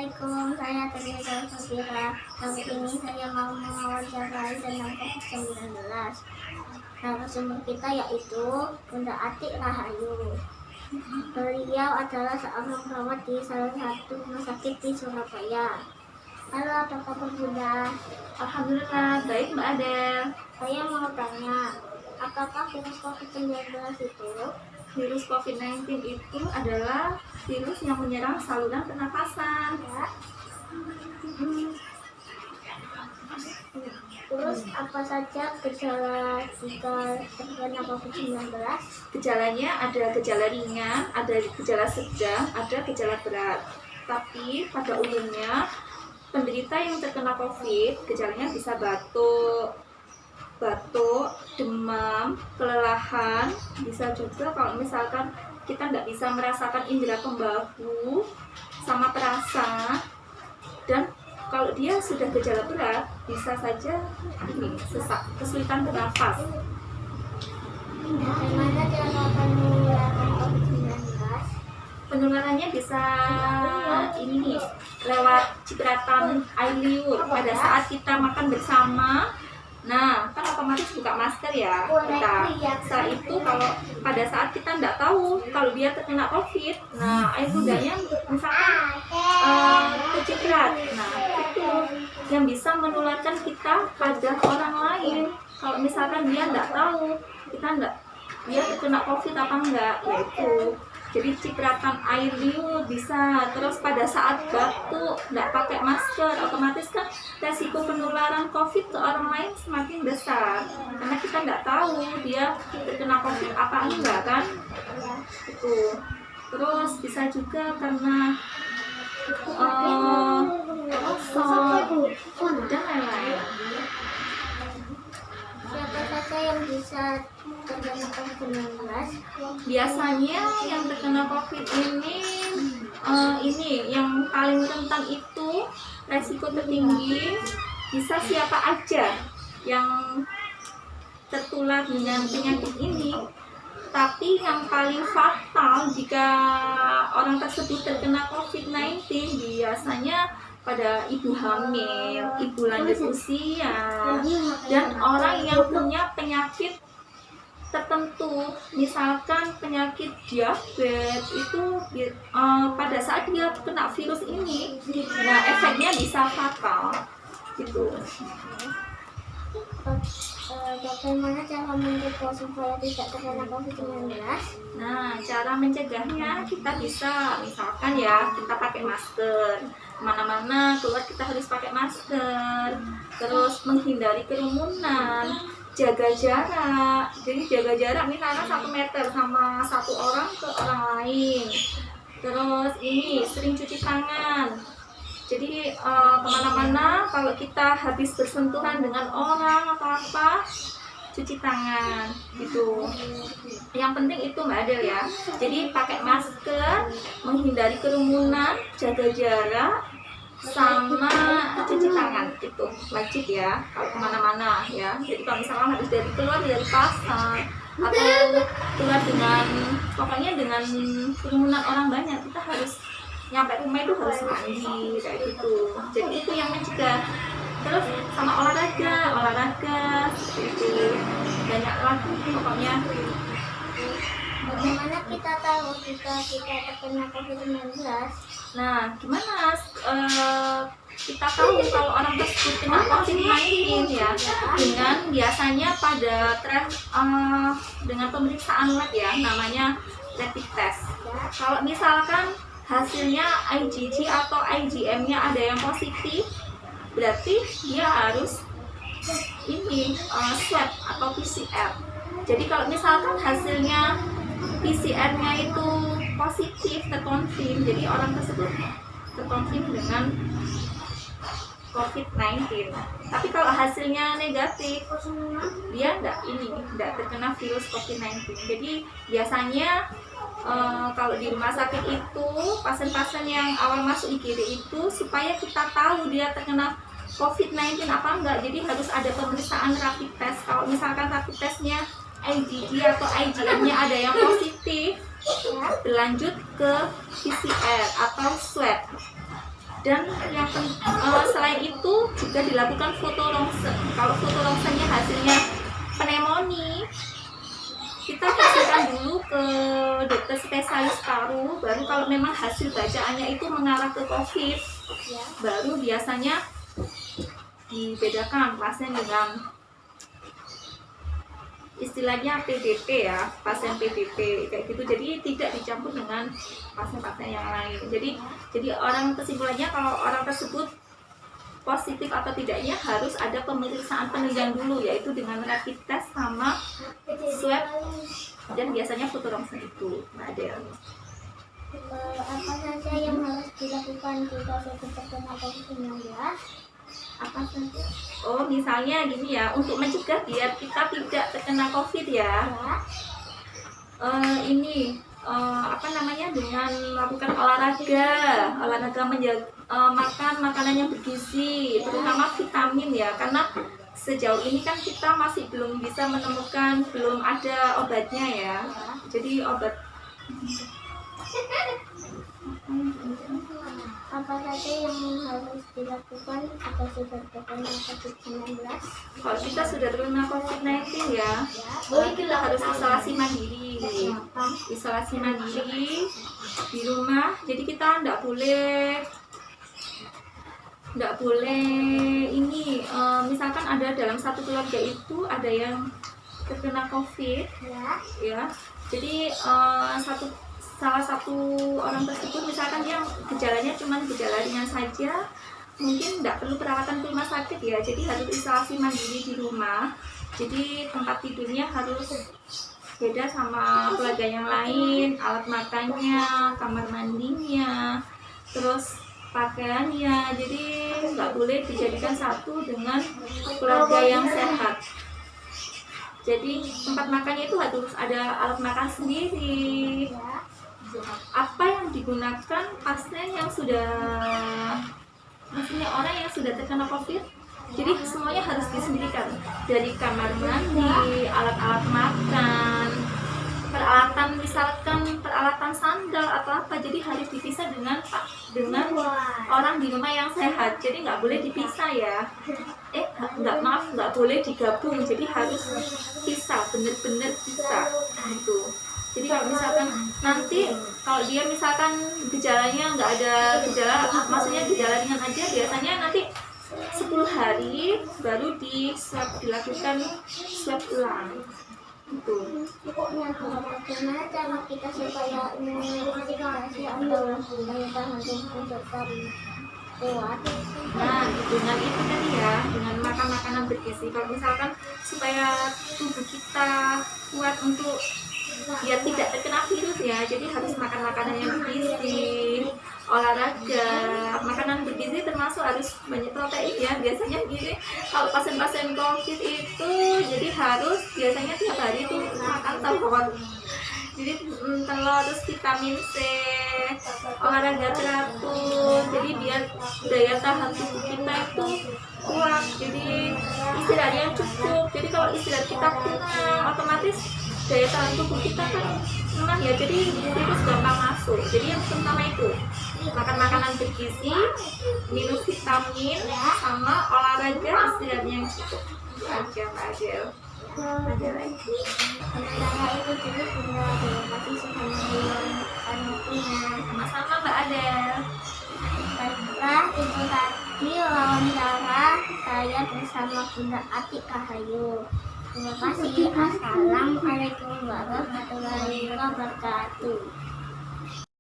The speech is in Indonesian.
Assalamualaikum, saya Teresa Safira. Kali ini saya mau mewawancarai tentang COVID-19. Narasumber kita yaitu Bunda Atik Rahayu. Beliau adalah seorang perawat di salah satu rumah sakit di Surabaya. Halo, apa kabar Bunda? Alhamdulillah, baik Mbak Adel. Saya mau tanya, apakah virus COVID-19 itu? Virus COVID-19 itu adalah virus yang menyerang saluran pernapasan. Ya. Terus apa saja gejala jika terkena COVID-19? Gejalanya ada gejala ringan, ada gejala sedang, ada gejala berat. Tapi pada umumnya penderita yang terkena COVID, gejalanya bisa batuk, demam, kelelahan, bisa juga kalau misalkan kita nggak bisa merasakan indera pembahu sama perasa, dan kalau dia sudah gejala berat bisa saja ini sesak, kesulitan bernafas. Bagaimana cara penularan COVID-19? Penularannya bisa ini nih, lewat cipratan air liur pada saat kita makan bersama. Nah, kan otomatis buka masker ya kita. Setelah itu kalau pada saat kita nggak tahu kalau dia terkena COVID, nah air ludahnya misalkan keciprat. Nah, itu yang bisa menularkan kita pada orang lain. Kalau misalkan dia nggak tahu, dia terkena COVID apa enggak, yaitu jadi cipratan air liur bisa. Terus pada saat batuk nggak pakai masker, otomatis kan resiko penularan COVID ke orang lain semakin besar karena kita nggak tahu dia terkena COVID apa enggak kan. Itu terus bisa juga karena rosot dan lain-lain. Siapa saja yang bisa terkena COVID-19? Biasanya yang terkena COVID ini yang paling rentan itu resiko tertinggi bisa siapa aja yang tertular dengan penyakit ini. Tapi yang paling fatal jika orang tersebut terkena COVID-19 biasanya pada ibu hamil, ibu lanjut usia, dan orang yang punya penyakit tertentu, misalkan penyakit diabetes itu pada saat dia kena virus ini, nah efeknya bisa fatal gitu. Bagaimana cara mencegah supaya tidak terkena COVID-19? Nah, cara mencegahnya kita bisa, misalkan ya, kita pakai masker. Kemana-mana keluar kita harus pakai masker. Terus menghindari kerumunan, jaga jarak. Jadi jaga jarak misalnya 1 meter sama satu orang ke orang lain. Terus ini sering cuci tangan. Jadi kemana-mana kalau kita habis bersentuhan dengan orang atau apa, cuci tangan gitu. Yang penting itu Mbak Adel ya. Jadi pakai masker, menghindari kerumunan, jaga jarak, sama cuci tangan itu wajib ya kalau kemana-mana ya. Jadi kalau misalnya habis keluar dari pasar atau keluar pokoknya dengan kerumunan orang banyak, kita harus nyampe rumah itu harus mandi kayak gitu. Jadi itu yang mencegah. Terus sama olahraga seperti itu, banyak lagi pokoknya. Bagaimana kita tahu jika kita terkena COVID-19? Nah, gimana kita tahu kalau orang tersebut kena COVID-19 ya? Dengan biasanya pada dengan pemeriksaan lab ya, namanya rapid test. Kalau misalkan hasilnya IgG atau IgM-nya ada yang positif, berarti dia harus swab atau PCR. Jadi kalau misalkan hasilnya PCR-nya itu positif, terkonfirm, jadi orang tersebut terkonfirm dengan COVID-19. Tapi kalau hasilnya negatif, dia tidak terkena virus COVID-19. Jadi biasanya kalau di rumah sakit itu pasien-pasien yang awal masuk IGD itu, supaya kita tahu dia terkena COVID-19 apa enggak, jadi harus ada pemeriksaan rapid test. Kalau misalkan rapid testnya IgG atau IgM-nya ada yang positif, berlanjut ke PCR atau swab. Dan selain itu juga dilakukan foto ronsen. Kalau foto ronsennya hasilnya pneumonia, kita konsulkan dulu ke dokter spesialis paru. Baru kalau memang hasil bacaannya itu mengarah ke COVID, Ya. baru biasanya dibedakan pasien dengan istilahnya PDP ya, pasien PDP kayak gitu. Jadi tidak dicampur dengan pasien-pasien yang lain. Jadi orang kesimpulannya kalau orang tersebut positif atau tidaknya harus ada pemeriksaan penunjang dulu, yaitu dengan rapid test sama swab dan biasanya foto ronsen itu. Mbak Adel. Apa saja yang harus dilakukan jika sudah terkena COVID-19? Apa saja? Oh, misalnya gini ya, untuk mencegah biar kita tidak terkena COVID ya. Ya. Apa namanya, dengan melakukan olahraga menjaga, makan makanan yang bergizi, terutama vitamin ya, karena sejauh ini kan kita masih belum bisa menemukan, belum ada obatnya ya. Jadi obat Apa saja yang harus dilakukan jika sudah terkena COVID-19? kalau kita sudah terkena COVID-19 ya, kita harus isolasi mandiri. Isolasi mandiri di rumah. Jadi kita nggak boleh ini, misalkan ada dalam satu keluarga itu ada yang terkena COVID ya. Jadi salah satu orang tersebut misalkan dia gejalanya cuma gejala ringan saja, mungkin tidak perlu perawatan ke rumah sakit ya. Jadi harus isolasi mandiri di rumah. Jadi tempat tidurnya harus beda sama keluarga yang lain, alat makannya, kamar mandinya, terus pakaiannya. Jadi nggak boleh dijadikan satu dengan keluarga yang sehat. Jadi tempat makannya itu harus ada alat makan sendiri. Apa yang digunakan pasien yang maksudnya orang yang sudah terkena COVID, jadi semuanya harus disendirikan, dari kamar mandi, alat-alat makan, peralatan, misalkan peralatan sandal atau apa, jadi harus dipisah dengan orang di rumah yang sehat. Jadi nggak boleh dipisah ya, nggak boleh digabung, jadi harus pisah, bener-bener pisah gitu. Jadi kalau misalkan nanti kalau dia misalkan gejalanya nggak ada gejala, maksudnya gejala ringan aja, biasanya nanti 10 hari baru dilakukan swab ulang itu. Pokoknya bagaimana cara kita supaya imunitas atau daya tahan tubuh tetap kuat? Nah, dengan itu tadi ya, dengan makan makanan bergizi. Kalau misalkan supaya tubuh kita kuat untuk biar tidak terkena virus ya, jadi harus makan makanan yang bergizi, olahraga. Makanan bergizi termasuk harus banyak protein ya. Biasanya gini, kalau pasien-pasien COVID itu jadi harus biasanya tiap hari itu makan telur. Jadi telur, terus vitamin C, olahraga teratur. Jadi biar daya tahan tubuh kita itu kuat. Jadi istirahat yang cukup. Jadi kalau istirahat kita kurang, otomatis daya tahan tubuh kita kan lemah ya, jadi virus gampang masuk. Jadi yang pertama itu makan makanan bergizi, minum vitamin, sama olahraga, istirahat yang cukup. Itu aja Mbak Adel. Ada lagi. Saya itu dulu punya kasih sudah mendengarkan waktunya. Sama-sama Mbak Adel. Baiklah, itu tadi wawancara saya bersama Bunda Atik Kahayu. Terima kasih. Assalamualaikum warahmatullahi wabarakatuh.